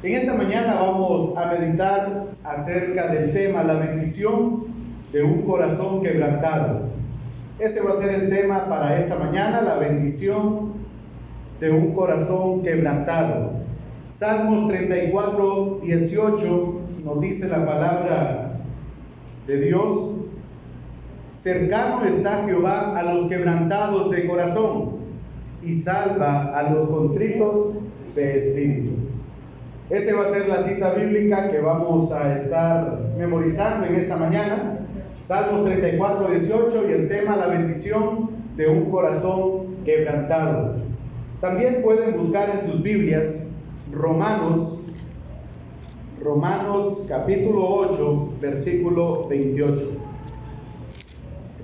En esta mañana vamos a meditar acerca del tema la bendición de un corazón quebrantado. Ese va a ser el tema para esta mañana, la bendición de un corazón quebrantado. Salmos 34, 18 nos dice la palabra de Dios: cercano está Jehová a los quebrantados de corazón y salva a los contritos de espíritu. Esa va a ser la cita bíblica que vamos a estar memorizando en esta mañana. Salmos 34, 18 y el tema la bendición de un corazón quebrantado. También pueden buscar en sus Biblias Romanos capítulo 8, versículo 28.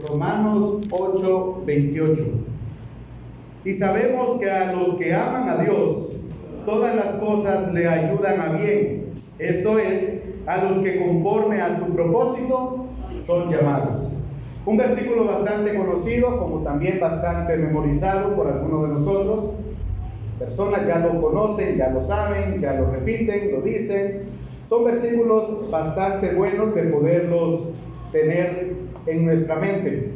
Romanos 8, 28. Y sabemos que a los que aman a Dios, todas las cosas le ayudan a bien. Esto es, a los que conforme a su propósito son llamados. Un versículo bastante conocido, como también bastante memorizado por algunos de nosotros. Personas ya lo conocen, ya lo saben, ya lo repiten, lo dicen. Son versículos bastante buenos de poderlos tener en nuestra mente.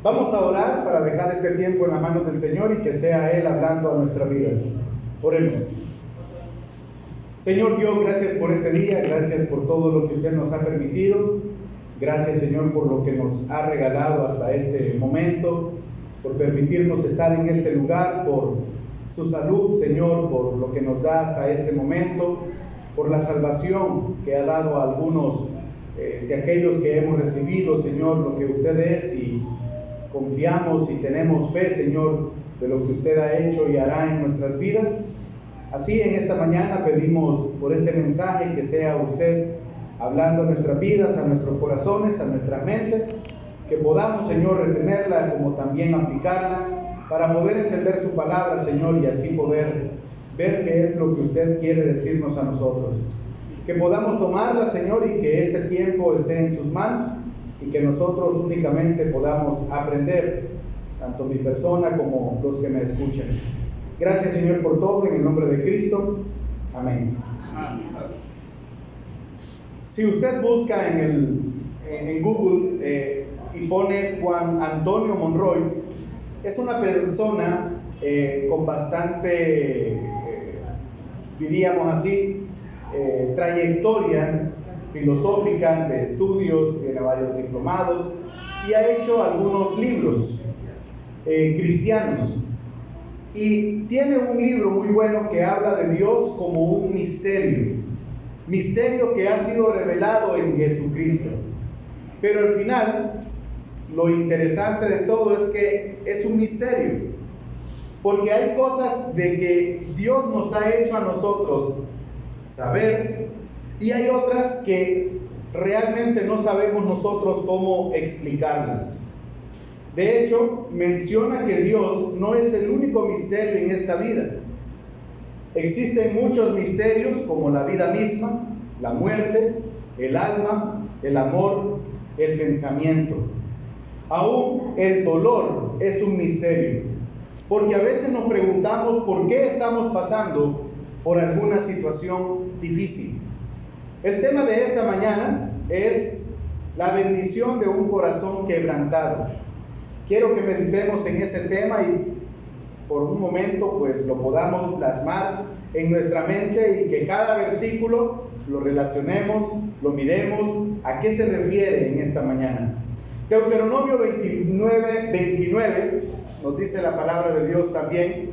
Vamos a orar para dejar este tiempo en las manos del Señor y que sea Él hablando a nuestras vidas. Oremos. Señor Dios, gracias por este día, gracias por todo lo que usted nos ha permitido. Gracias, Señor, por lo que nos ha regalado hasta este momento, por permitirnos estar en este lugar, por su salud, Señor, por lo que nos da hasta este momento, por la salvación que ha dado a algunos de aquellos que hemos recibido, Señor, lo que usted es, y confiamos y tenemos fe, Señor, de lo que usted ha hecho y hará en nuestras vidas. Así en esta mañana pedimos por este mensaje que sea usted hablando a nuestras vidas, a nuestros corazones, a nuestras mentes, que podamos, Señor, retenerla como también aplicarla para poder entender su palabra, Señor, y así poder ver qué es lo que usted quiere decirnos a nosotros. Que podamos tomarla, Señor, y que este tiempo esté en sus manos y que nosotros únicamente podamos aprender, tanto mi persona como los que me escuchan. Gracias, Señor, por todo, en el nombre de Cristo. Amén. Si usted busca en Google y pone Juan Antonio Monroy, es una persona con bastante, diríamos así, trayectoria filosófica, de estudios, tiene varios diplomados y ha hecho algunos libros cristianos. Y tiene un libro muy bueno que habla de Dios como un misterio que ha sido revelado en Jesucristo. Pero al final, lo interesante de todo es que es un misterio, porque hay cosas de que Dios nos ha hecho a nosotros saber, y hay otras que realmente no sabemos nosotros cómo explicarlas. De hecho, menciona que Dios no es el único misterio en esta vida. Existen muchos misterios como la vida misma, la muerte, el alma, el amor, el pensamiento. Aún el dolor es un misterio, porque a veces nos preguntamos por qué estamos pasando por alguna situación difícil. El tema de esta mañana es la bendición de un corazón quebrantado. Quiero que meditemos en ese tema y por un momento pues lo podamos plasmar en nuestra mente y que cada versículo lo relacionemos, lo miremos, a qué se refiere en esta mañana. Deuteronomio 29 nos dice la palabra de Dios también: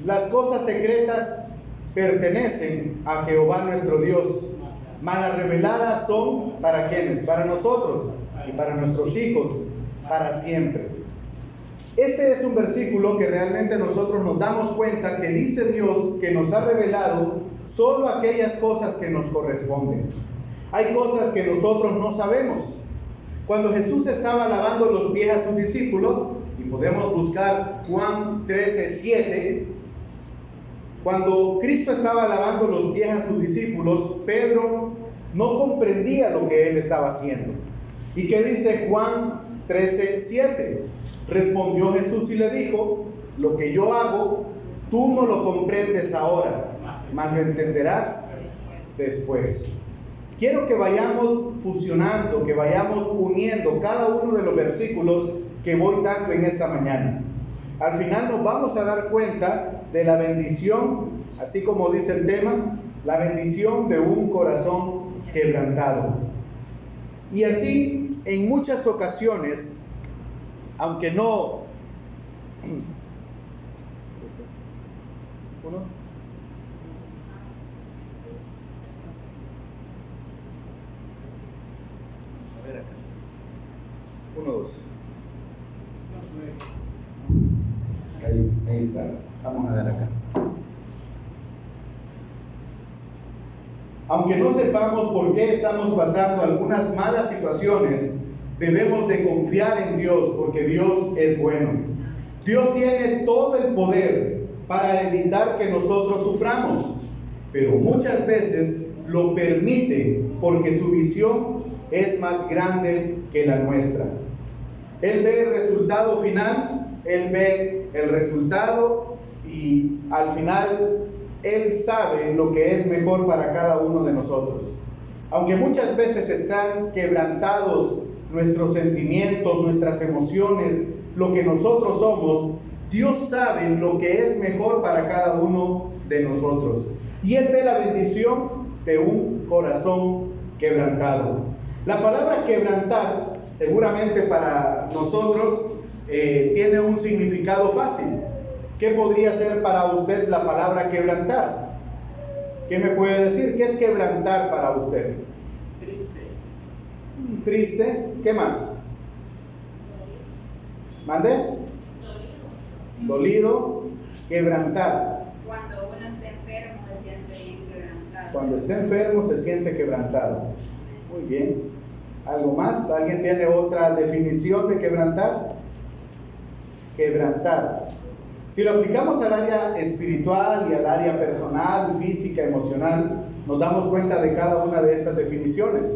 las cosas secretas pertenecen a Jehová nuestro Dios, mas las reveladas son ¿para quiénes? Para nosotros y para nuestros hijos, para siempre. Este es un versículo que realmente nosotros nos damos cuenta que dice Dios que nos ha revelado solo aquellas cosas que nos corresponden. Hay cosas que nosotros no sabemos. Cuando Jesús estaba lavando los pies a sus discípulos, y podemos buscar Juan 13:7, cuando Cristo estaba lavando los pies a sus discípulos, Pedro no comprendía lo que él estaba haciendo. ¿Y qué dice Juan 13:7? Respondió Jesús y le dijo: lo que yo hago, Tú no lo comprendes ahora, mas lo entenderás después. Quiero que vayamos fusionando, que vayamos uniendo cada uno de los versículos que voy dando en esta mañana. Al final nos vamos a dar cuenta de la bendición, así como dice el tema, la bendición de un corazón quebrantado. Y así, en muchas ocasiones, aunque no... ¿Uno? A ver acá. 1, 2. Ahí está. Vamos a ver acá. Aunque no sepamos por qué estamos pasando algunas malas situaciones, debemos de confiar en Dios, porque Dios es bueno. Dios tiene todo el poder para evitar que nosotros suframos, pero muchas veces lo permite porque su visión es más grande que la nuestra. Él ve el resultado final, Él ve el resultado y al final Él sabe lo que es mejor para cada uno de nosotros. Aunque muchas veces están quebrantados nuestros sentimientos, nuestras emociones, lo que nosotros somos, Dios sabe lo que es mejor para cada uno de nosotros. Y Él ve la bendición de un corazón quebrantado. La palabra quebrantar, seguramente para nosotros, tiene un significado fácil. ¿Qué podría ser para usted la palabra quebrantar? ¿Qué me puede decir? ¿Qué es quebrantar para usted? Triste. Triste. ¿Qué más? ¿Mande? Dolido. Quebrantar. Cuando uno está enfermo se siente bien quebrantado. Cuando está enfermo se siente quebrantado. Muy bien. ¿Algo más? ¿Alguien tiene otra definición de quebrantar? Quebrantar. Si lo aplicamos al área espiritual y al área personal, física, emocional, nos damos cuenta de cada una de estas definiciones.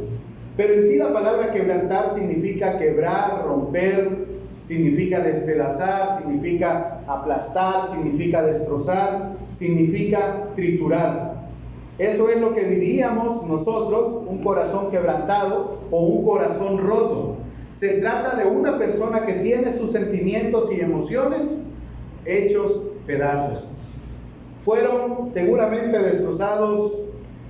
Pero en sí la palabra quebrantar significa quebrar, romper, significa despedazar, significa aplastar, significa destrozar, significa triturar. Eso es lo que diríamos nosotros, un corazón quebrantado o un corazón roto. Se trata de una persona que tiene sus sentimientos y emociones hechos pedazos. Fueron seguramente destrozados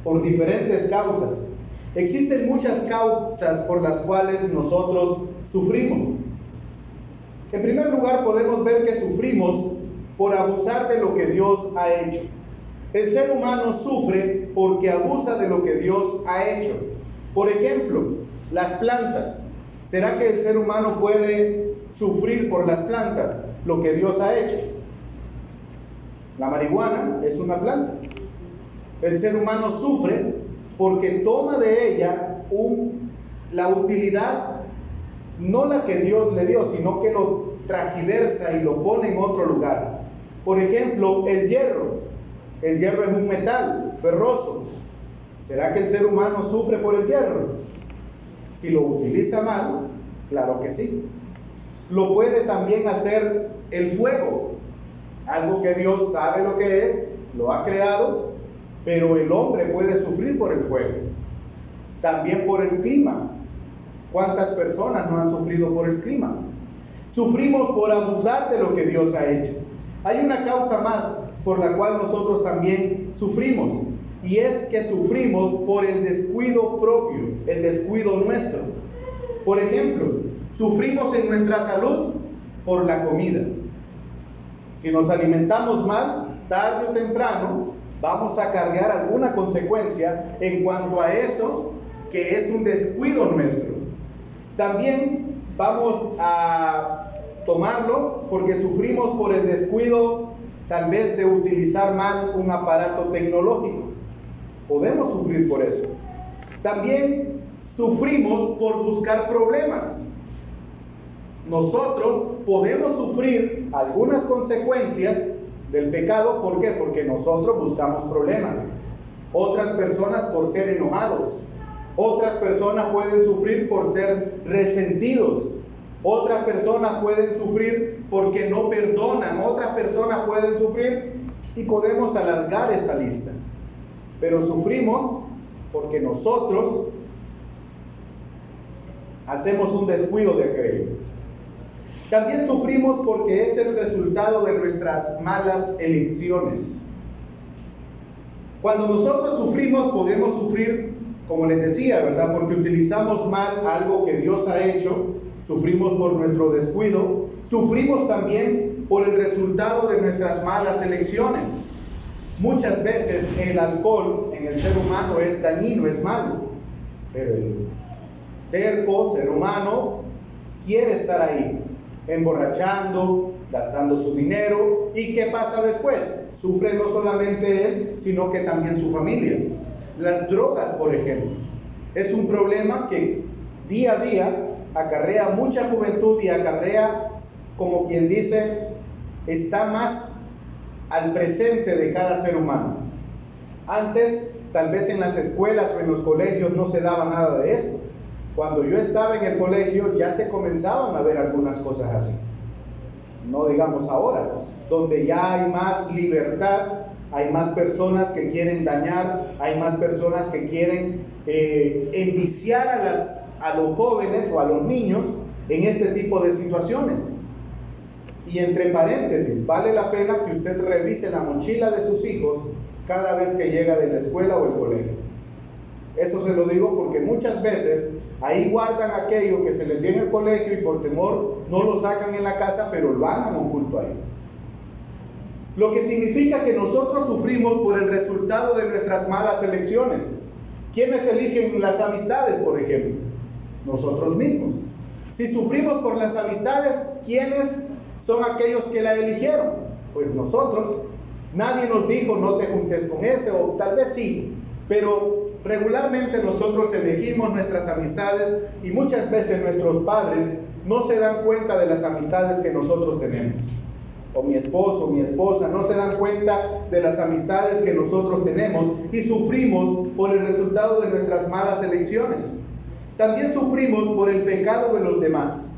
por diferentes causas. Existen muchas causas por las cuales nosotros sufrimos. En primer lugar, podemos ver que sufrimos por abusar de lo que Dios ha hecho. El ser humano sufre porque abusa de lo que Dios ha hecho. Por ejemplo, las plantas. ¿Será que el ser humano puede sufrir por las plantas lo que Dios ha hecho? La marihuana es una planta. El ser humano sufre porque toma de ella la utilidad, no la que Dios le dio, sino que lo transgiversa y lo pone en otro lugar. Por ejemplo, el hierro. El hierro es un metal ferroso. ¿Será que el ser humano sufre por el hierro? Si lo utiliza mal, claro que sí. Lo puede también hacer el fuego, algo que Dios sabe lo que es, lo ha creado, pero el hombre puede sufrir por el fuego. También por el clima. ¿Cuántas personas no han sufrido por el clima? Sufrimos por abusar de lo que Dios ha hecho. Hay una causa más por la cual nosotros también sufrimos, y es que sufrimos por el descuido propio, el descuido nuestro. Por ejemplo, sufrimos en nuestra salud por la comida. Si nos alimentamos mal, tarde o temprano vamos a acarrear alguna consecuencia en cuanto a eso que es un descuido nuestro. También vamos a tomarlo porque sufrimos por el descuido tal vez de utilizar mal un aparato tecnológico. Podemos sufrir por eso. También sufrimos por buscar problemas. Nosotros podemos sufrir algunas consecuencias del pecado. ¿Por qué? Porque nosotros buscamos problemas. Otras personas por ser enojados. Otras personas pueden sufrir por ser resentidos. Otras personas pueden sufrir porque no perdonan. Otras personas pueden sufrir Y podemos alargar esta lista. Pero sufrimos porque nosotros hacemos un descuido de aquello. También sufrimos porque es el resultado de nuestras malas elecciones. Cuando nosotros sufrimos, podemos sufrir, como les decía, ¿verdad? Porque utilizamos mal algo que Dios ha hecho. Sufrimos por nuestro descuido. Sufrimos también por el resultado de nuestras malas elecciones. Muchas veces el alcohol en el ser humano es dañino, es malo. Pero el terco ser humano quiere estar ahí, emborrachando, gastando su dinero. ¿Y qué pasa después? Sufre no solamente él, sino que también su familia. Las drogas, por ejemplo, es un problema que día a día acarrea mucha juventud y acarrea, como quien dice, está más al presente de cada ser humano. Antes, tal vez en las escuelas o en los colegios no se daba nada de esto. Cuando yo estaba en el colegio ya se comenzaban a ver algunas cosas así. No digamos ahora, donde ya hay más libertad, hay más personas que quieren dañar, hay más personas que quieren enviciar a los jóvenes o a los niños en este tipo de situaciones. Y entre paréntesis, vale la pena que usted revise la mochila de sus hijos cada vez que llega de la escuela o el colegio. Eso se lo digo porque muchas veces ahí guardan aquello que se les dio en el colegio y por temor no lo sacan en la casa, pero lo hagan oculto ahí. Lo que significa que nosotros sufrimos por el resultado de nuestras malas elecciones. ¿Quiénes eligen las amistades, por ejemplo? Nosotros mismos. Si sufrimos por las amistades, ¿quiénes son aquellos que la eligieron? Pues nosotros. Nadie nos dijo no te juntes con ese, o tal vez sí, pero regularmente nosotros elegimos nuestras amistades y muchas veces nuestros padres no se dan cuenta de las amistades que nosotros tenemos. O mi esposo, mi esposa, no se dan cuenta de las amistades que nosotros tenemos y sufrimos por el resultado de nuestras malas elecciones. También sufrimos por el pecado de los demás.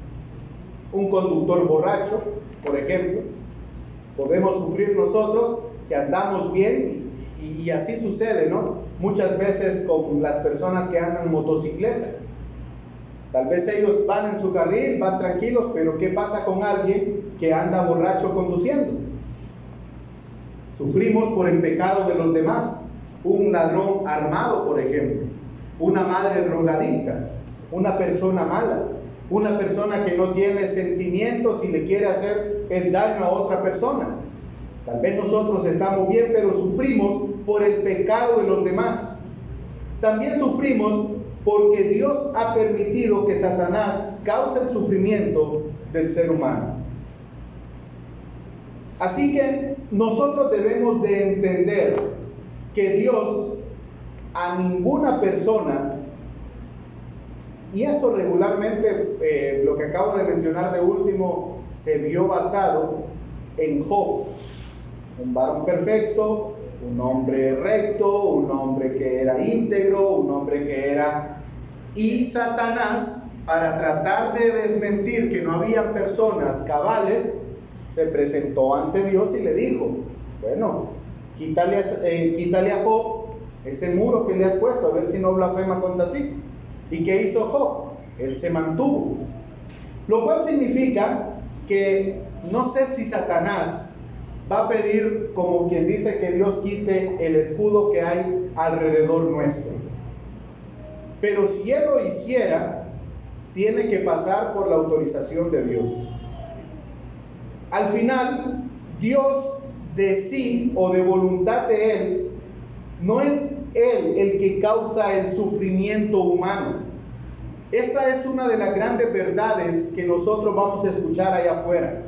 Un conductor borracho, por ejemplo, podemos sufrir nosotros que andamos bien y así sucede, ¿no? Muchas veces con las personas que andan en motocicleta. Tal vez ellos van en su carril, van tranquilos, pero ¿qué pasa con alguien que anda borracho conduciendo? Sufrimos por el pecado de los demás. Un ladrón armado, por ejemplo, una madre drogadicta, una persona mala, una persona que no tiene sentimientos y le quiere hacer el daño a otra persona. Tal vez nosotros estamos bien, pero sufrimos por el pecado de los demás. También sufrimos porque Dios ha permitido que Satanás cause el sufrimiento del ser humano. Así que nosotros debemos de entender que Dios a ninguna persona, y esto regularmente, lo que acabo de mencionar de último, se vio basado en Job, un varón perfecto, un hombre recto, un hombre que era íntegro, un hombre que era... Y Satanás, para tratar de desmentir que no había personas cabales, se presentó ante Dios y le dijo, bueno, quítale a Job ese muro que le has puesto, a ver si no blasfema contra ti. ¿Y qué hizo Job? Él se mantuvo. Lo cual significa que no sé si Satanás va a pedir, como quien dice, que Dios quite el escudo que hay alrededor nuestro. Pero si él lo hiciera, tiene que pasar por la autorización de Dios. Al final, Dios de sí o de voluntad de él, no es él el que causa el sufrimiento humano. Esta es una de las grandes verdades que nosotros vamos a escuchar allá afuera.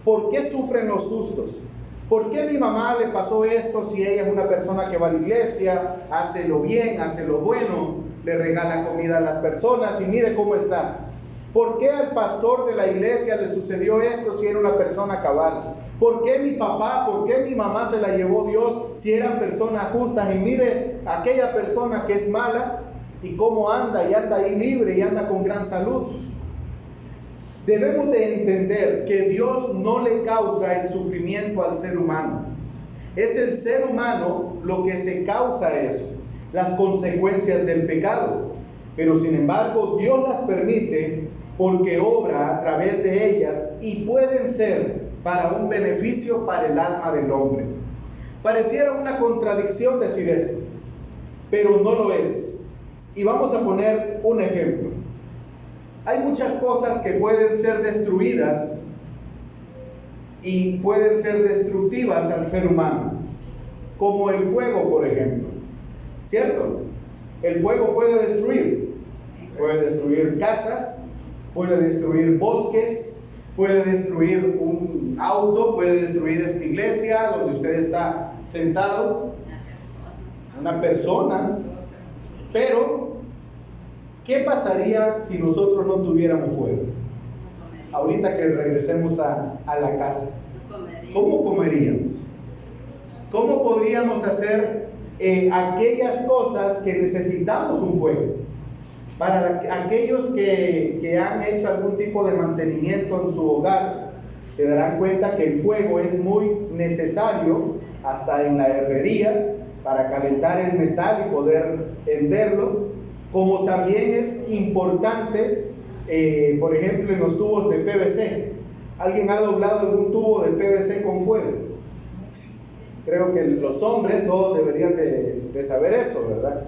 ¿Por qué sufren los justos? ¿Por qué a mi mamá le pasó esto si ella es una persona que va a la iglesia, hace lo bien, hace lo bueno, le regala comida a las personas y mire cómo está? ¿Por qué al pastor de la iglesia le sucedió esto si era una persona cabal? ¿Por qué mi papá, por qué mi mamá se la llevó Dios si eran personas justas? Y mire aquella persona que es mala y cómo anda, y anda ahí libre y anda con gran salud. Debemos de entender que Dios no le causa el sufrimiento al ser humano. Es el ser humano lo que se causa eso, las consecuencias del pecado. Pero sin embargo, Dios las permite porque obra a través de ellas y pueden ser para un beneficio para el alma del hombre. Pareciera una contradicción decir esto, pero no lo es. Y vamos a poner un ejemplo. Hay muchas cosas que pueden ser destruidas y pueden ser destructivas al ser humano, como el fuego, por ejemplo, ¿cierto? El fuego puede destruir casas, puede destruir bosques, puede destruir un auto, puede destruir esta iglesia donde usted está sentado, una persona. Pero ¿qué pasaría si nosotros no tuviéramos fuego? Ahorita que regresemos a la casa, ¿cómo comeríamos? ¿Cómo podríamos hacer aquellas cosas que necesitamos un fuego? Para aquellos que han hecho algún tipo de mantenimiento en su hogar, se darán cuenta que el fuego es muy necesario, hasta en la herrería, para calentar el metal y poder henderlo, como también es importante, por ejemplo, en los tubos de PVC. ¿Alguien ha doblado algún tubo de PVC con fuego? Creo que los hombres todos deberían de saber eso, ¿verdad?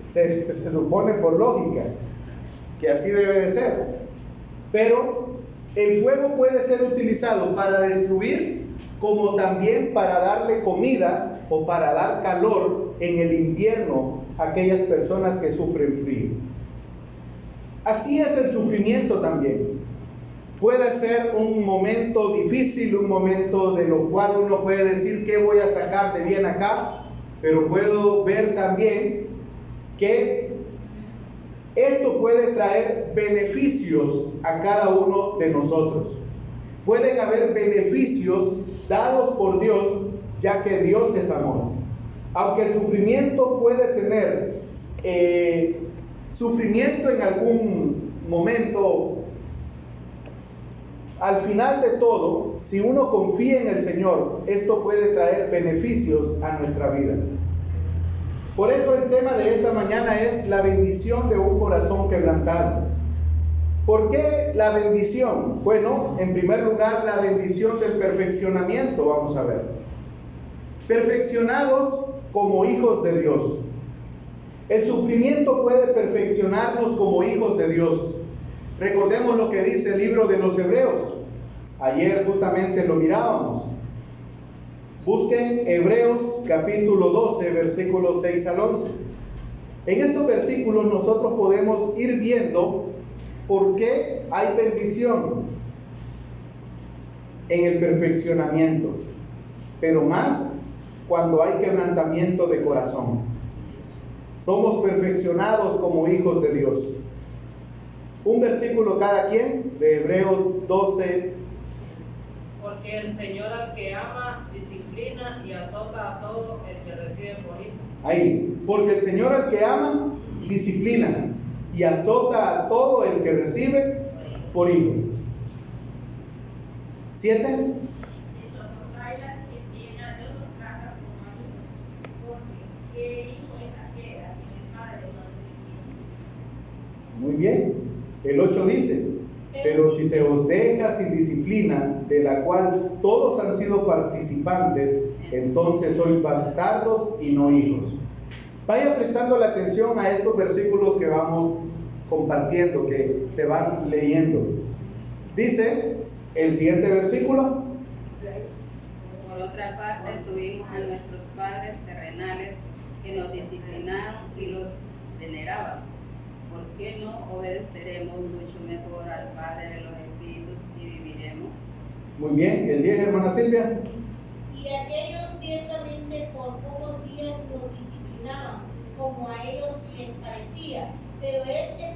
Se supone por lógica que así debe de ser. Pero el fuego puede ser utilizado para destruir, como también para darle comida o para dar calor en el invierno a aquellas personas que sufren frío. Así es el sufrimiento también. Puede ser un momento difícil, un momento de lo cual uno puede decir qué voy a sacar de bien acá, pero puedo ver también que esto puede traer beneficios a cada uno de nosotros. Pueden haber beneficios dados por Dios, ya que Dios es amor. Aunque el sufrimiento puede tener sufrimiento en algún momento, al final de todo, si uno confía en el Señor, esto puede traer beneficios a nuestra vida. Por eso el tema de esta mañana es la bendición de un corazón quebrantado. ¿Por qué la bendición? Bueno, en primer lugar, la bendición del perfeccionamiento, vamos a ver. Perfeccionados como hijos de Dios. El sufrimiento puede perfeccionarnos como hijos de Dios. Recordemos lo que dice el libro de los Hebreos. Ayer justamente lo mirábamos. Busquen Hebreos capítulo 12, versículos 6 al 11. En estos versículos nosotros podemos ir viendo por qué hay bendición en el perfeccionamiento, pero más cuando hay quebrantamiento de corazón. Somos perfeccionados como hijos de Dios. Un versículo cada quien de Hebreos 12. Porque el Señor al que ama disciplina y azota a todo el que recibe por hijo. Ahí, porque el Señor al que ama disciplina y azota a todo el que recibe por hijo. 7. Muy bien. El 8 dice: pero si se os deja sin disciplina, de la cual todos han sido participantes, entonces sois bastardos y no hijos. Vaya prestando la atención a estos versículos que vamos compartiendo, que se van leyendo. Dice el siguiente versículo: por otra parte, tuvimos a nuestros padres terrenales que nos disciplinaron y los veneraban. ¿Por qué no obedeceremos mucho mejor al Padre de los Espíritus y viviremos? Muy bien, el 10, hermana Silvia. Y aquellos ciertamente por pocos días nos disciplinaban, como a ellos les parecía, pero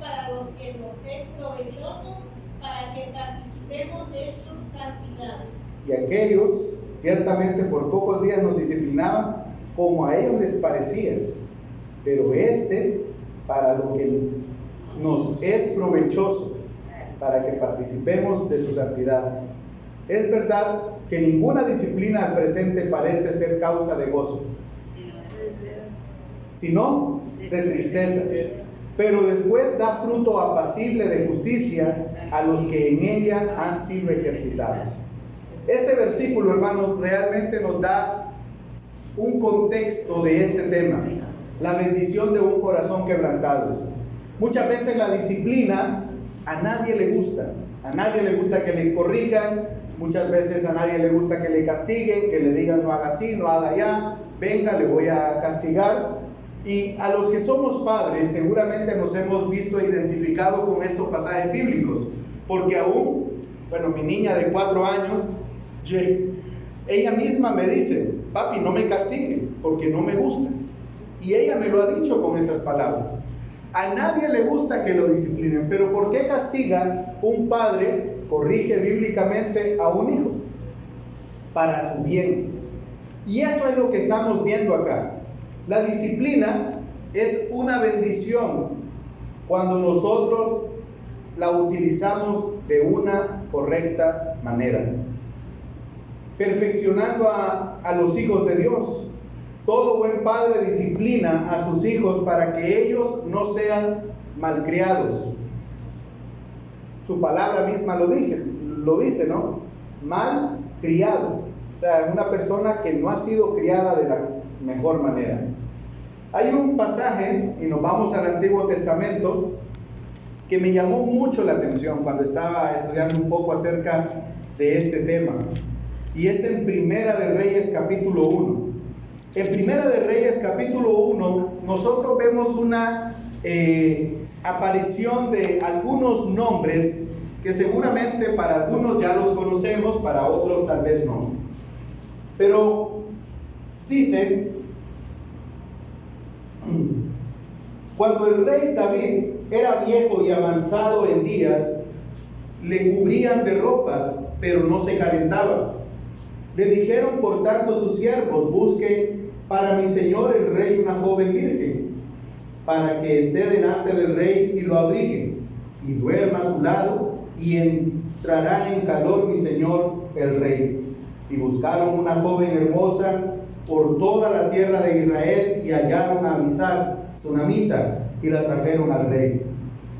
para los que nos es provechoso, para que participemos de su santidad. Y aquellos ciertamente por pocos días nos disciplinaban, como a ellos les parecía, pero para lo que nos es provechoso, para que participemos de su santidad. Es verdad que ninguna disciplina al presente parece ser causa de gozo, sino de tristeza. Pero después da fruto apacible de justicia a los que en ella han sido ejercitados. Este versículo, hermanos, realmente nos da un contexto de este tema, la bendición de un corazón quebrantado. Muchas veces la disciplina a nadie le gusta que le corrijan, muchas veces a nadie le gusta que le castiguen, que le digan no haga así, no haga allá, venga, le voy a castigar. Y a los que somos padres seguramente nos hemos visto identificados con estos pasajes bíblicos, porque aún, mi niña de 4 años, ella misma me dice, papi, no me castigue porque no me gusta. Y ella me lo ha dicho con esas palabras. A nadie le gusta que lo disciplinen, pero ¿por qué castiga un padre, corrige bíblicamente a un hijo? Para su bien. Y eso es lo que estamos viendo acá. La disciplina es una bendición cuando nosotros la utilizamos de una correcta manera, perfeccionando a los hijos de Dios. Todo buen padre disciplina a sus hijos para que ellos no sean malcriados. Su palabra misma lo dice, ¿no? Malcriado. O sea, una persona que no ha sido criada de la mejor manera. Hay un pasaje, y nos vamos al Antiguo Testamento, que me llamó mucho la atención cuando estaba estudiando un poco acerca de este tema, y es en Primera de Reyes capítulo 1. En Primera de Reyes capítulo 1 nosotros vemos una aparición de algunos nombres que seguramente para algunos ya los conocemos, para otros tal vez no. Pero dice, cuando el rey David era viejo y avanzado en días, le cubrían de ropas, pero no se calentaba. Le dijeron por tanto sus siervos, busquen para mi señor el rey una joven virgen, para que esté delante del rey y lo abrigue, y duerma a su lado, y entrará en calor mi señor el rey. Y buscaron una joven hermosa por toda la tierra de Israel, y hallaron a Abisag, sunamita, y la trajeron al rey.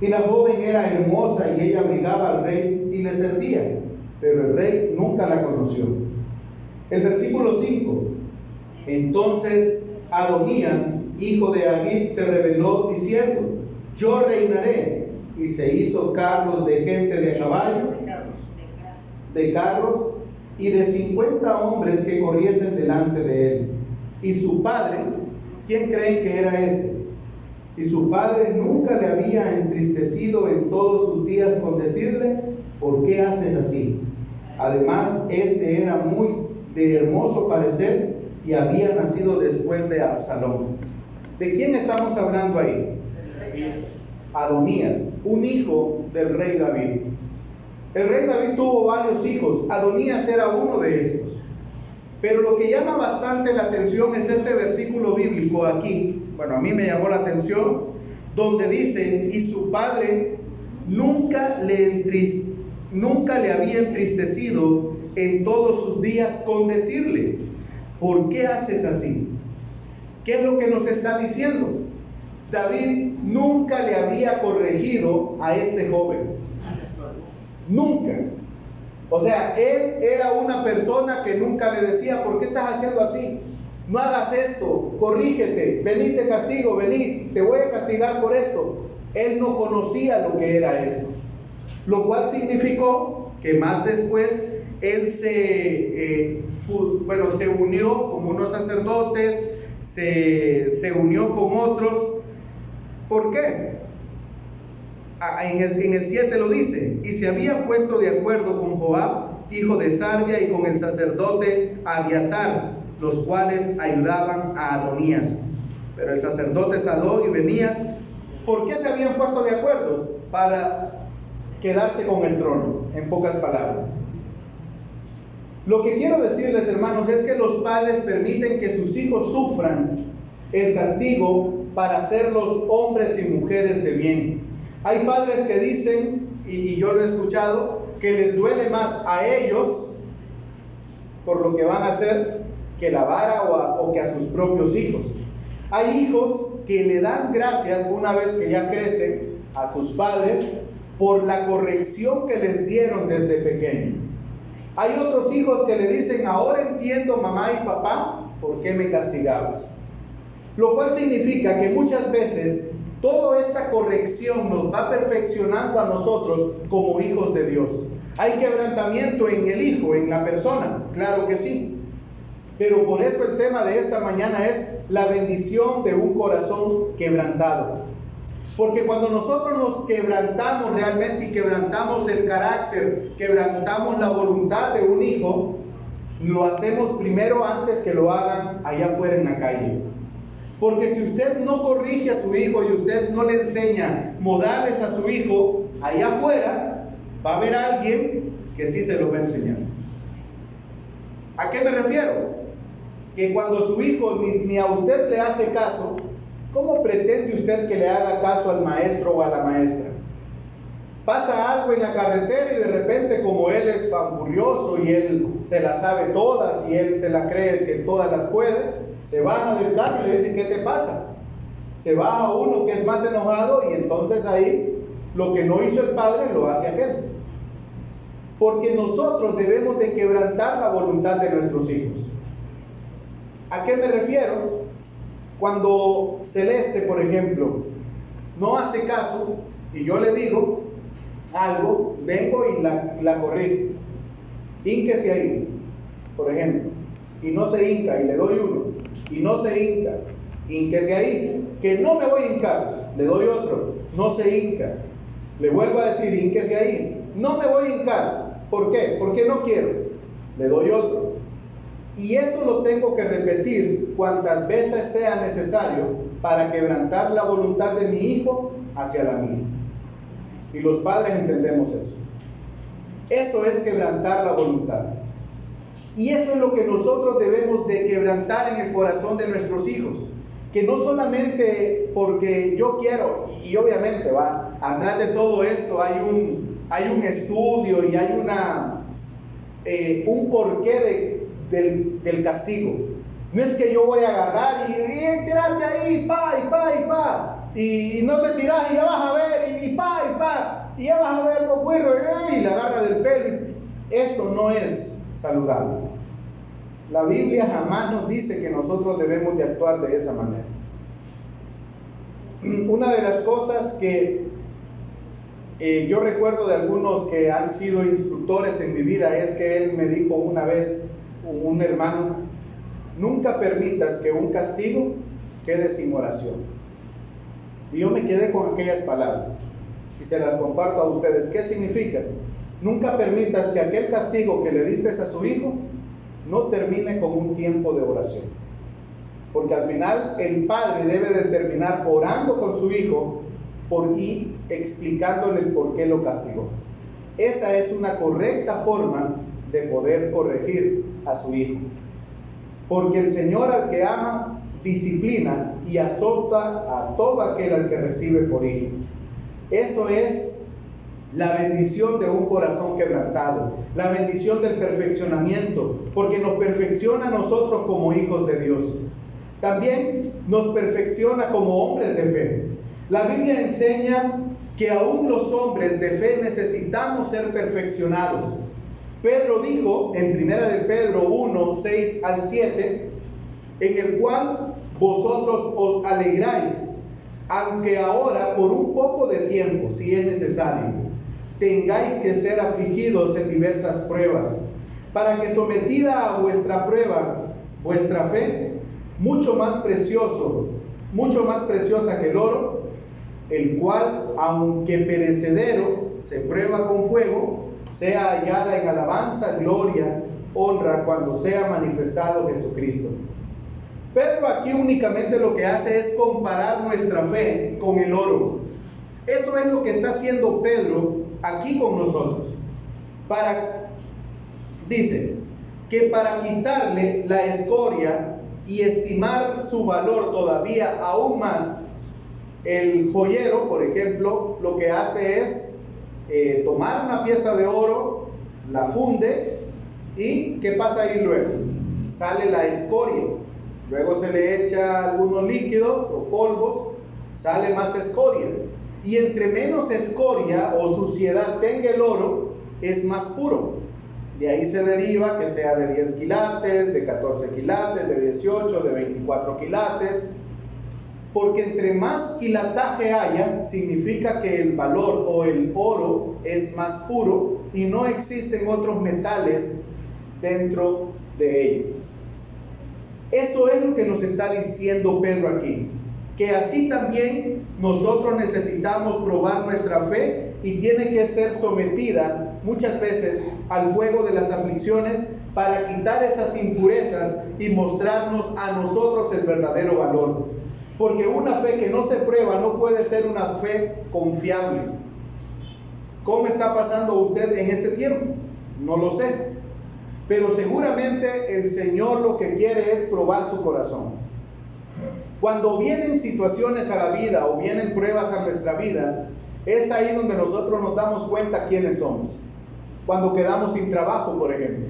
Y la joven era hermosa, y ella abrigaba al rey y le servía, pero el rey nunca la conoció. El versículo 5. Entonces Adonías, hijo de Agit, se rebeló diciendo, yo reinaré, y se hizo carros de gente de a caballo, de carros, y de 50 hombres que corriesen delante de él. Y su padre, ¿quién creen que era este? Y su padre nunca le había entristecido en todos sus días con decirle, ¿por qué haces así? Además, este era muy de hermoso parecer y había nacido después de Absalón. ¿De quién estamos hablando ahí? Adonías, un hijo del rey David. El rey David tuvo varios hijos, Adonías era uno de estos. Pero lo que llama bastante la atención es este versículo bíblico aquí. Bueno, a mí me llamó la atención, donde dice, y su padre nunca le había entristecido en todos sus días con decirle, ¿por qué haces así? ¿Qué es lo que nos está diciendo? David nunca le había corregido a este joven. Nunca. O sea, él era una persona que nunca le decía, ¿por qué estás haciendo así? No hagas esto, corrígete, vení, te castigo, vení, te voy a castigar por esto. Él no conocía lo que era esto. Lo cual significó que más después él se unió con unos sacerdotes, se unió con otros. ¿Por qué? En el 7 lo dice, y se había puesto de acuerdo con Joab, hijo de Sarvia, y con el sacerdote Abiatar, los cuales ayudaban a Adonías. Pero el sacerdote Sadoc y Benías, ¿por qué se habían puesto de acuerdo? Para quedarse con el trono, en pocas palabras. Lo que quiero decirles, hermanos, es que los padres permiten que sus hijos sufran el castigo para hacerlos hombres y mujeres de bien. Hay padres que dicen, y yo lo he escuchado, que les duele más a ellos por lo que van a hacer que la vara o que a sus propios hijos. Hay hijos que le dan gracias una vez que ya crecen a sus padres por la corrección que les dieron desde pequeño. Hay otros hijos que le dicen: ahora entiendo, mamá y papá, por qué me castigabas. Lo cual significa que muchas veces toda esta corrección nos va perfeccionando a nosotros como hijos de Dios. ¿Hay quebrantamiento en el hijo, en la persona? Claro que sí. Pero por eso el tema de esta mañana es la bendición de un corazón quebrantado. Porque cuando nosotros nos quebrantamos realmente y quebrantamos el carácter, quebrantamos la voluntad de un hijo, lo hacemos primero antes que lo hagan allá afuera en la calle. Porque si usted no corrige a su hijo y usted no le enseña modales a su hijo, allá afuera va a haber alguien que sí se lo va a enseñar. ¿A qué me refiero? Que cuando su hijo ni a usted le hace caso, ¿cómo pretende usted que le haga caso al maestro o a la maestra? Pasa algo en la carretera y de repente, como él es fanfurioso y él se las sabe todas y él se la cree que todas las puede, se baja del carro y le dice: ¿qué te pasa? Se baja uno que es más enojado y entonces ahí lo que no hizo el padre lo hace aquel. Porque nosotros debemos de quebrantar la voluntad de nuestros hijos. ¿A qué me refiero? Cuando Celeste, por ejemplo, no hace caso y yo le digo algo, vengo y la corrijo. Hínquese ahí, por ejemplo, y no se hinca y le doy uno, y no se hinca, hínquese ahí, que no me voy a hincar, le doy otro, no se hinca, le vuelvo a decir: hínquese ahí, no me voy a hincar. ¿Por qué? Porque no quiero, le doy otro. Y eso lo tengo que repetir cuantas veces sea necesario para quebrantar la voluntad de mi hijo hacia la mía. Y los padres entendemos eso. Eso es quebrantar la voluntad. Y eso es lo que nosotros debemos de quebrantar en el corazón de nuestros hijos. Que no solamente porque yo quiero, y obviamente atrás de todo esto hay un estudio y hay un porqué del castigo. No es que yo voy a agarrar y tirarte ahí, y no te tiras y ya vas a ver, y ya vas a ver pocuirro, y la agarra del pelo. Eso no es saludable. La Biblia jamás nos dice que nosotros debemos de actuar de esa manera. Una de las cosas que yo recuerdo de algunos que han sido instructores en mi vida es que él me dijo una vez, un hermano: nunca permitas que un castigo quede sin oración. Y yo me quedé con aquellas palabras y se las comparto a ustedes. ¿Qué significa? Nunca permitas que aquel castigo que le diste a su hijo no termine con un tiempo de oración, porque al final el padre debe de terminar orando con su hijo y explicándole el por qué lo castigó. Esa es una correcta forma de poder corregir a su hijo, porque el Señor al que ama disciplina y azota a todo aquel al que recibe por hijo. Eso es la bendición de un corazón quebrantado, la bendición del perfeccionamiento, porque nos perfecciona a nosotros como hijos de Dios. También nos perfecciona como hombres de fe. La Biblia enseña que aún los hombres de fe necesitamos ser perfeccionados. Pedro dijo en 1 de Pedro 1, 6 al 7, en el cual vosotros os alegráis, aunque ahora por un poco de tiempo, si es necesario, tengáis que ser afligidos en diversas pruebas, para que sometida a vuestra prueba, vuestra fe, mucho más preciosa que el oro, el cual, aunque perecedero, se prueba con fuego, sea hallada en alabanza, gloria, honra, cuando sea manifestado Jesucristo. Pedro aquí únicamente lo que hace es comparar nuestra fe con el oro. Eso es lo que está haciendo Pedro aquí con nosotros. Dice que para quitarle la escoria y estimar su valor todavía aún más, el joyero, por ejemplo, lo que hace es tomar una pieza de oro, la funde ¿Y qué pasa ahí luego? Sale la escoria. Luego se le echa algunos líquidos o polvos, sale más escoria. Y entre menos escoria o suciedad tenga el oro, es más puro. De ahí se deriva que sea de 10 quilates, de 14 quilates, de 18, de 24 quilates. Porque entre más quilataje haya, significa que el valor o el oro es más puro y no existen otros metales dentro de ello. Eso es lo que nos está diciendo Pedro aquí, que así también nosotros necesitamos probar nuestra fe y tiene que ser sometida muchas veces al fuego de las aflicciones para quitar esas impurezas y mostrarnos a nosotros el verdadero valor. Porque una fe que no se prueba no puede ser una fe confiable. ¿Cómo está pasando usted en este tiempo? No lo sé. Pero seguramente el Señor lo que quiere es probar su corazón. Cuando vienen situaciones a la vida o vienen pruebas a nuestra vida, es ahí donde nosotros nos damos cuenta quiénes somos. Cuando quedamos sin trabajo, por ejemplo.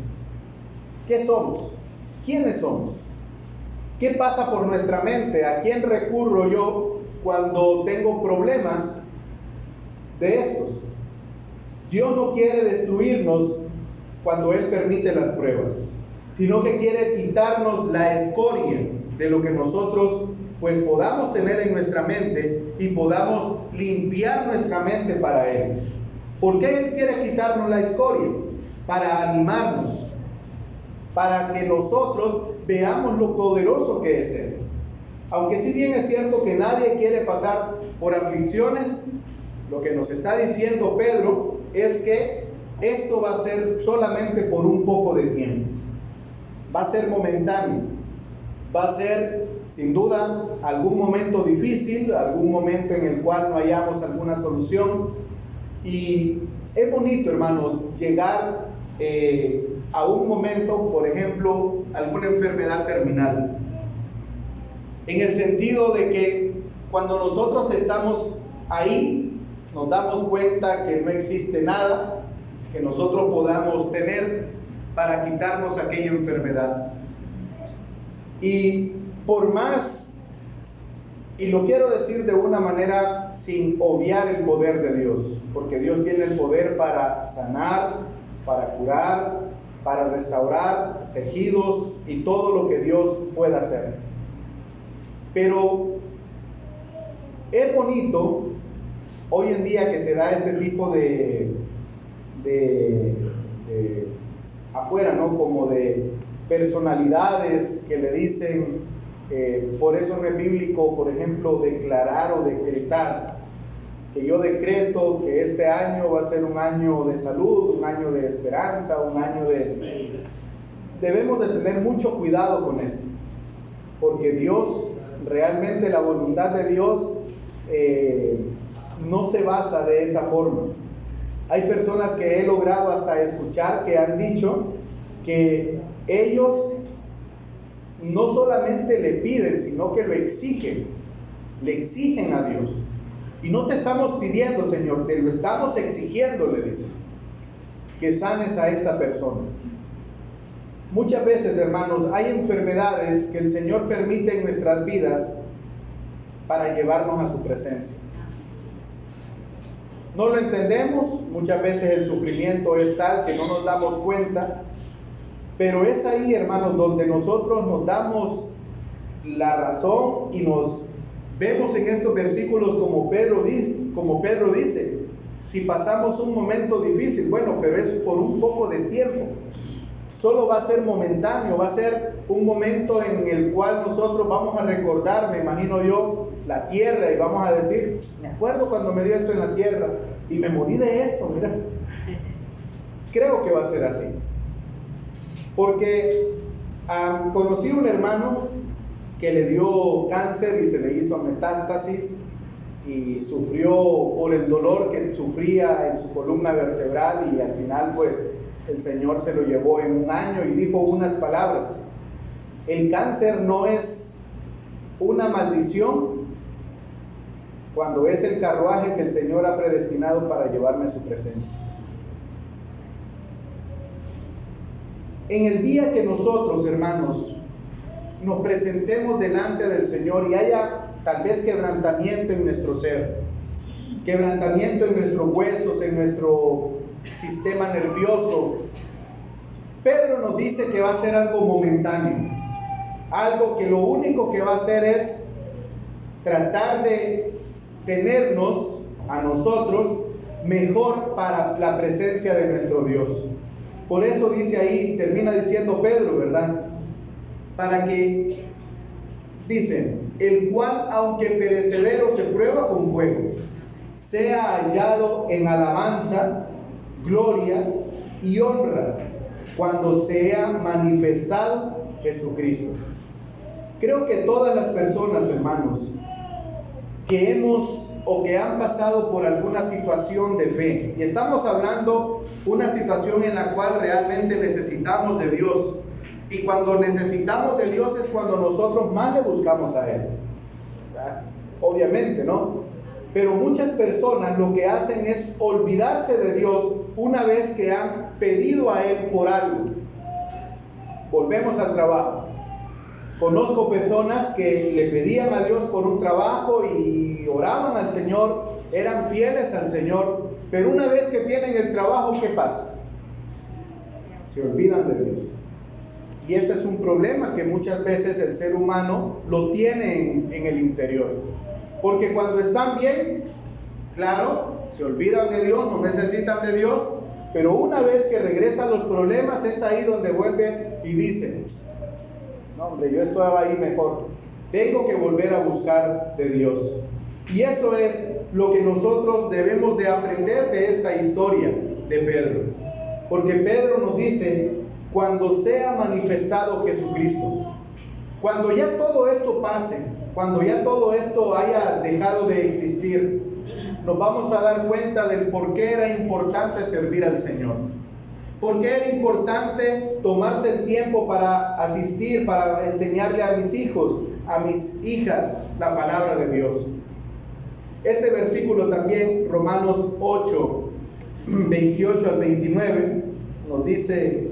¿Qué somos? ¿Quiénes somos? ¿Qué pasa por nuestra mente? ¿A quién recurro yo cuando tengo problemas de estos? Dios no quiere destruirnos cuando Él permite las pruebas, sino que quiere quitarnos la escoria de lo que nosotros pues podamos tener en nuestra mente y podamos limpiar nuestra mente para Él. ¿Por qué Él quiere quitarnos la escoria? Para animarnos, para que nosotros veamos lo poderoso que es Él. Aunque si bien es cierto que nadie quiere pasar por aflicciones, lo que nos está diciendo Pedro es que esto va a ser solamente por un poco de tiempo. Va a ser momentáneo. Va a ser, sin duda, algún momento difícil, algún momento en el cual no hayamos alguna solución. Y es bonito, hermanos, llegar a un momento, por ejemplo, alguna enfermedad terminal. En el sentido de que cuando nosotros estamos ahí, nos damos cuenta que no existe nada que nosotros podamos tener para quitarnos aquella enfermedad. Y por más, y lo quiero decir de una manera sin obviar el poder de Dios, porque Dios tiene el poder para sanar, para curar, para restaurar tejidos y todo lo que Dios pueda hacer. Pero es bonito hoy en día que se da este tipo de afuera, ¿no? Como de personalidades que le dicen, por eso no es bíblico, por ejemplo, declarar o decretar, que yo decreto que este año va a ser un año de salud, un año de esperanza, un año de... Debemos de tener mucho cuidado con esto, porque Dios, realmente la voluntad de Dios no se basa de esa forma. Hay personas que he logrado hasta escuchar que han dicho que ellos no solamente le piden, sino que lo exigen, le exigen a Dios. Y no te estamos pidiendo, Señor, te lo estamos exigiendo, le dicen, que sanes a esta persona. Muchas veces, hermanos, hay enfermedades que el Señor permite en nuestras vidas para llevarnos a su presencia. No lo entendemos, muchas veces el sufrimiento es tal que no nos damos cuenta, pero es ahí, hermanos, donde nosotros nos damos la razón y nos vemos en estos versículos como Pedro dice, si pasamos un momento difícil, bueno, pero es por un poco de tiempo, solo va a ser momentáneo, va a ser un momento en el cual nosotros vamos a recordar, me imagino yo, la tierra y vamos a decir, me acuerdo cuando me dio esto en la tierra y me morí de esto, mira. Creo que va a ser así, porque conocí un hermano que le dio cáncer y se le hizo metástasis y sufrió por el dolor que sufría en su columna vertebral y al final pues el Señor se lo llevó en un año y dijo unas palabras: el cáncer no es una maldición cuando es el carruaje que el Señor ha predestinado para llevarme a su presencia. En el día que nosotros, hermanos, nos presentemos delante del Señor y haya tal vez quebrantamiento en nuestro ser, quebrantamiento en nuestros huesos, en nuestro sistema nervioso, Pedro nos dice que va a ser algo momentáneo, algo que lo único que va a hacer es tratar de tenernos a nosotros mejor para la presencia de nuestro Dios. Por eso dice ahí, termina diciendo Pedro, ¿verdad? Para que, dice, el cual aunque perecedero se prueba con fuego, sea hallado en alabanza, gloria y honra cuando sea manifestado Jesucristo. Creo que todas las personas, hermanos, que hemos o que han pasado por alguna situación de fe, y estamos hablando una situación en la cual realmente necesitamos de Dios, y cuando necesitamos de Dios es cuando nosotros más le buscamos a Él, ¿verdad? Obviamente, ¿no? Pero muchas personas lo que hacen es olvidarse de Dios una vez que han pedido a Él por algo. Volvemos al trabajo. Conozco personas que le pedían a Dios por un trabajo y oraban al Señor, eran fieles al Señor, pero una vez que tienen el trabajo, ¿qué pasa? Se olvidan de Dios. Y este es un problema que muchas veces el ser humano lo tiene en el interior. Porque cuando están bien, claro, se olvidan de Dios, no necesitan de Dios, pero una vez que regresan los problemas, es ahí donde vuelven y dicen: no, hombre, yo estaba ahí mejor, tengo que volver a buscar de Dios. Y eso es lo que nosotros debemos de aprender de esta historia de Pedro. Porque Pedro nos dice: cuando sea manifestado Jesucristo. Cuando ya todo esto pase, cuando ya todo esto haya dejado de existir, nos vamos a dar cuenta del por qué era importante servir al Señor. ¿Por qué era importante tomarse el tiempo para asistir, para enseñarle a mis hijos, a mis hijas, la palabra de Dios? Este versículo también, Romanos 8, 28 al 29, nos dice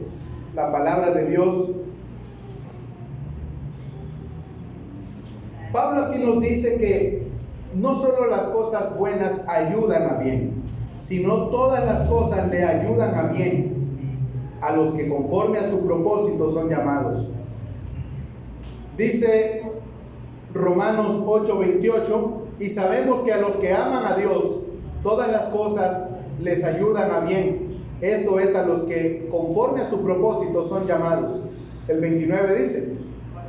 la palabra de Dios. Pablo aquí nos dice que no solo las cosas buenas ayudan a bien, sino todas las cosas le ayudan a bien a los que conforme a su propósito son llamados. Dice Romanos 8:28, y sabemos que a los que aman a Dios, todas las cosas les ayudan a bien. Esto es, a los que conforme a su propósito son llamados. El 29 dice: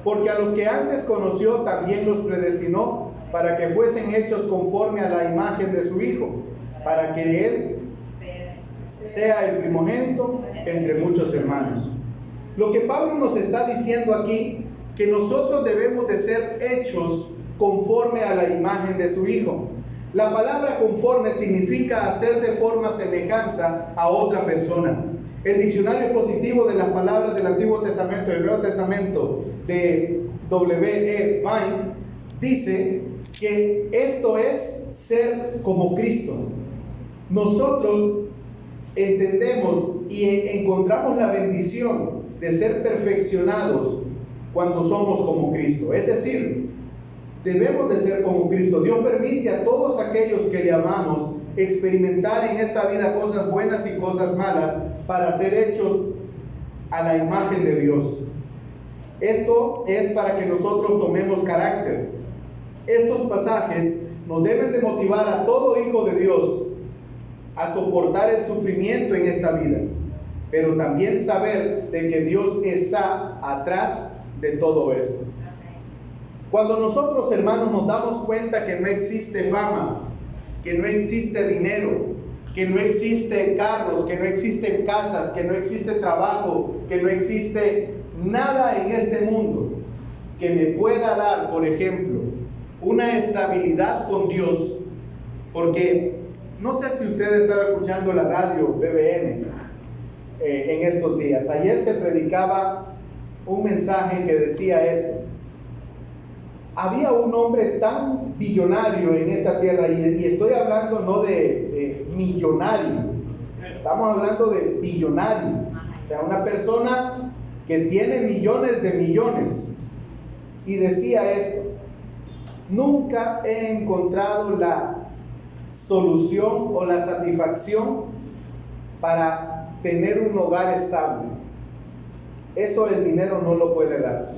porque a los que antes conoció también los predestinó para que fuesen hechos conforme a la imagen de su Hijo, para que Él sea el primogénito entre muchos hermanos. Lo que Pablo nos está diciendo aquí, que nosotros debemos de ser hechos conforme a la imagen de su Hijo. La palabra conforme significa hacer de forma semejanza a otra persona. El diccionario positivo de las palabras del Antiguo Testamento y el Nuevo Testamento de W.E. Vine dice que esto es ser como Cristo. Nosotros entendemos y encontramos la bendición de ser perfeccionados cuando somos como Cristo. Es decir, debemos de ser como Cristo. Dios permite a todos aquellos que le amamos experimentar en esta vida cosas buenas y cosas malas para ser hechos a la imagen de Dios. Esto es para que nosotros tomemos carácter. Estos pasajes nos deben de motivar a todo hijo de Dios a soportar el sufrimiento en esta vida, pero también saber de que Dios está atrás de todo esto. Cuando nosotros, hermanos, nos damos cuenta que no existe fama, que no existe dinero, que no existe carros, que no existen casas, que no existe trabajo, que no existe nada en este mundo que me pueda dar, por ejemplo, una estabilidad con Dios, porque no sé si usted estaba escuchando la radio BBN en estos días. Ayer se predicaba un mensaje que decía esto: había un hombre tan billonario en esta tierra, y estoy hablando no de millonario, estamos hablando de billonario, o sea, una persona que tiene millones de millones, y decía esto: nunca he encontrado la solución o la satisfacción para tener un hogar estable. Eso el dinero no lo puede dar.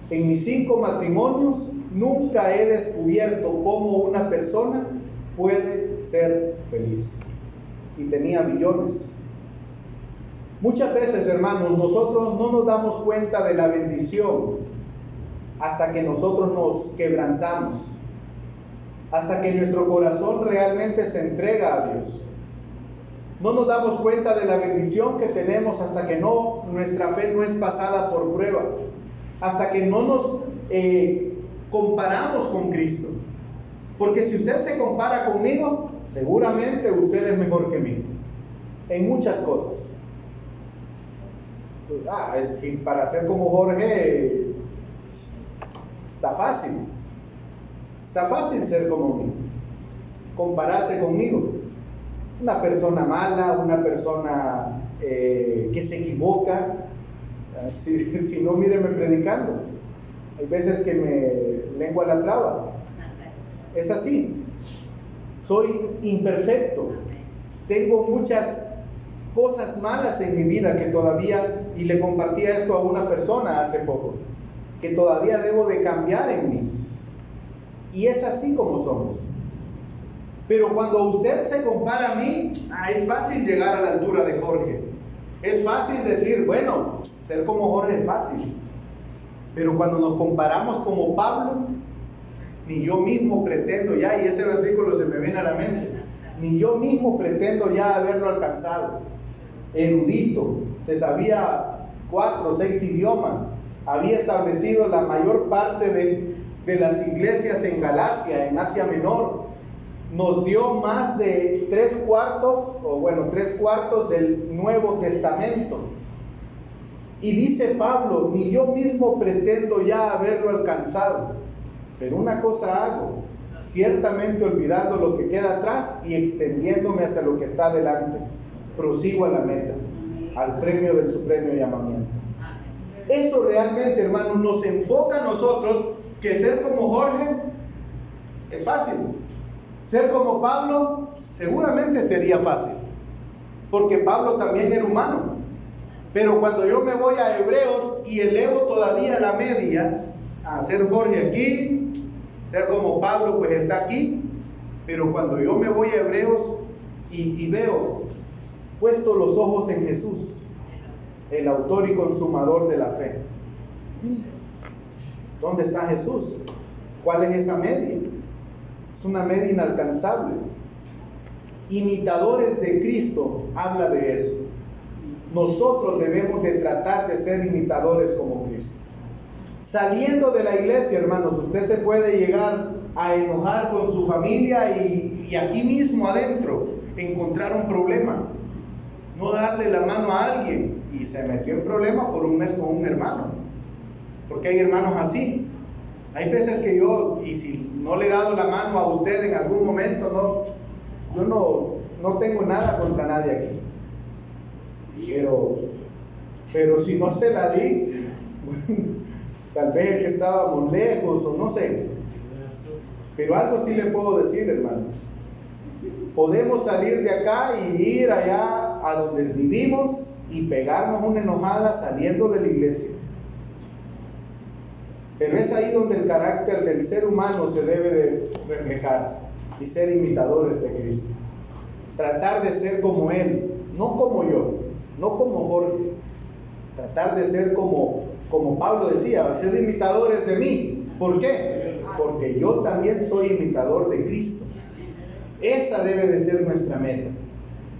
En mis 5 matrimonios nunca he descubierto cómo una persona puede ser feliz. Y tenía billones. Muchas veces, hermanos, nosotros no nos damos cuenta de la bendición hasta que nosotros nos quebrantamos, hasta que nuestro corazón realmente se entrega a Dios. No nos damos cuenta de la bendición que tenemos hasta que nuestra fe no es pasada por prueba, hasta que no nos comparamos con Cristo. Porque si usted se compara conmigo, seguramente usted es mejor que mí en muchas cosas. Si para ser como Jorge está fácil ser como mí, compararse conmigo. Una persona mala, una persona que se equivoca. Si no, míreme predicando. Hay veces que me lengua la traba. Es así. Soy imperfecto. Tengo muchas cosas malas en mi vida que todavía, y le compartía esto a una persona hace poco, que todavía debo de cambiar en mí. Y es así como somos. Pero cuando usted se compara a mí, es fácil llegar a la altura de Jorge. Es fácil decir, bueno, ser como Jorge es fácil. Pero cuando nos comparamos como Pablo, ni yo mismo pretendo ya, y ese versículo se me viene a la mente, ni yo mismo pretendo ya haberlo alcanzado. Erudito, se sabía 4 o 6 idiomas, había establecido la mayor parte de las iglesias en Galacia, en Asia Menor. Nos dio más de 3 cuartos del Nuevo Testamento. Y dice Pablo, ni yo mismo pretendo ya haberlo alcanzado, pero una cosa hago, ciertamente olvidando lo que queda atrás y extendiéndome hacia lo que está delante, prosigo a la meta, al premio del supremo llamamiento. Eso realmente, hermanos, nos enfoca a nosotros, que ser como Jorge es fácil. Ser como Pablo seguramente sería fácil, porque Pablo también era humano. Pero cuando yo me voy a Hebreos y elevo todavía la media, a ser Jorge aquí, ser como Pablo pues está aquí, pero cuando yo me voy a Hebreos y veo puesto los ojos en Jesús, el autor y consumador de la fe. ¿Dónde está Jesús? ¿Cuál es esa media? Es una media inalcanzable. Imitadores de Cristo habla de eso. Nosotros debemos de tratar de ser imitadores como Cristo. Saliendo de la iglesia, hermanos, usted se puede llegar a enojar con su familia y aquí mismo adentro encontrar un problema. No darle la mano a alguien y se metió en problema por un mes con un hermano. Porque hay hermanos así. Hay veces que yo, y si no le he dado la mano a usted en algún momento, yo no tengo nada contra nadie aquí. Pero si no se la di, tal vez el que estábamos lejos o no sé. Pero algo sí le puedo decir, hermanos. Podemos salir de acá y ir allá a donde vivimos y pegarnos una enojada saliendo de la iglesia. Pero es ahí donde el carácter del ser humano se debe de reflejar y ser imitadores de Cristo. Tratar de ser como Él, no como yo, no como Jorge. Tratar de ser como Pablo decía, ser imitadores de mí. ¿Por qué? Porque yo también soy imitador de Cristo. Esa debe de ser nuestra meta.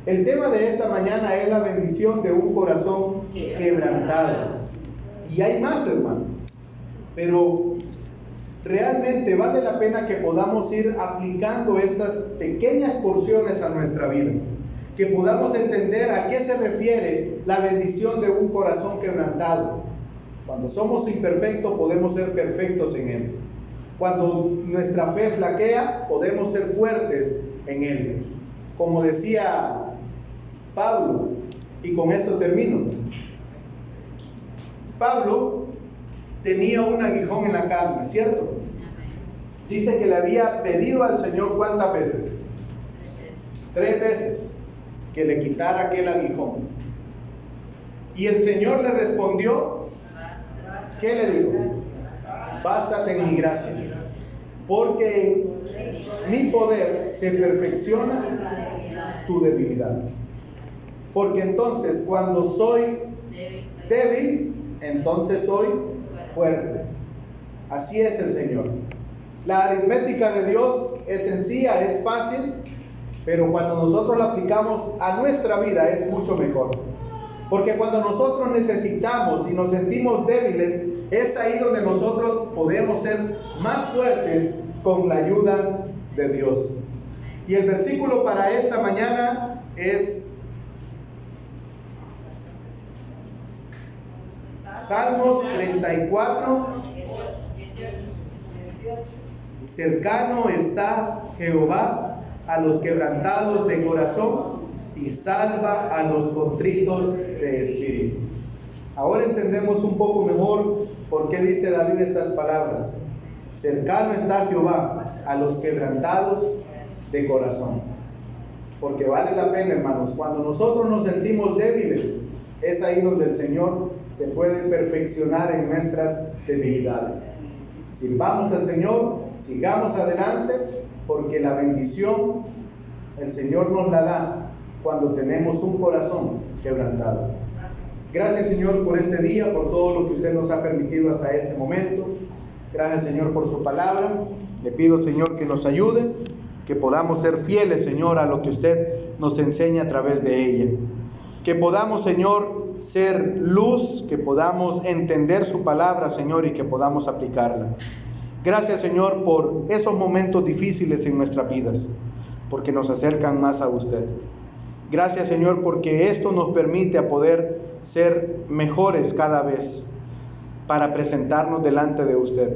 El tema de esta mañana es la bendición de un corazón quebrantado. Y hay más, hermano. Pero realmente vale la pena que podamos ir aplicando estas pequeñas porciones a nuestra vida. Que podamos entender a qué se refiere la bendición de un corazón quebrantado. Cuando somos imperfectos, podemos ser perfectos en Él. Cuando nuestra fe flaquea, podemos ser fuertes en Él. Como decía Pablo, y con esto termino, Pablo tenía un aguijón en la carne, ¿cierto? Dice que le había pedido al Señor ¿cuántas veces? 3 veces que le quitara aquel aguijón. Y el Señor le respondió, ¿qué le dijo? Bástate en mi gracia, porque en mi poder se perfecciona tu debilidad. Porque entonces cuando soy débil, entonces soy fuerte. Así es el Señor. La aritmética de Dios es sencilla, es fácil, pero cuando nosotros la aplicamos a nuestra vida es mucho mejor. Porque cuando nosotros necesitamos y nos sentimos débiles, es ahí donde nosotros podemos ser más fuertes con la ayuda de Dios. Y el versículo para esta mañana es Salmos 34. Cercano está Jehová a los quebrantados de corazón y salva a los contritos de espíritu. Ahora entendemos un poco mejor por qué dice David estas palabras. Cercano está Jehová a los quebrantados de corazón. Porque vale la pena, hermanos, cuando nosotros nos sentimos débiles, es ahí donde el Señor se puede perfeccionar en nuestras debilidades. Sirvamos al Señor, sigamos adelante, porque la bendición el Señor nos la da cuando tenemos un corazón quebrantado. Gracias, Señor, por este día, por todo lo que usted nos ha permitido hasta este momento. Gracias, Señor, por su palabra. Le pido, Señor, que nos ayude, que podamos ser fieles, Señor, a lo que usted nos enseña a través de ella. Que podamos, Señor, ser luz, que podamos entender su palabra, Señor, y que podamos aplicarla. Gracias, Señor, por esos momentos difíciles en nuestras vidas, porque nos acercan más a usted. Gracias, Señor, porque esto nos permite a poder ser mejores cada vez para presentarnos delante de usted.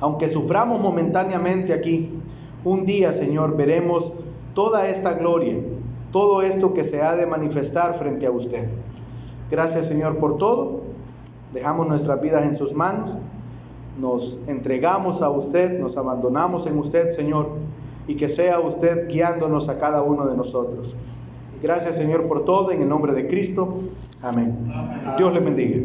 Aunque suframos momentáneamente aquí, un día, Señor, veremos toda esta gloria, todo esto que se ha de manifestar frente a usted. Gracias, Señor, por todo. Dejamos nuestras vidas en sus manos, nos entregamos a usted, nos abandonamos en usted, Señor, y que sea usted guiándonos a cada uno de nosotros. Gracias, Señor, por todo, en el nombre de Cristo. Amén. Dios le bendiga.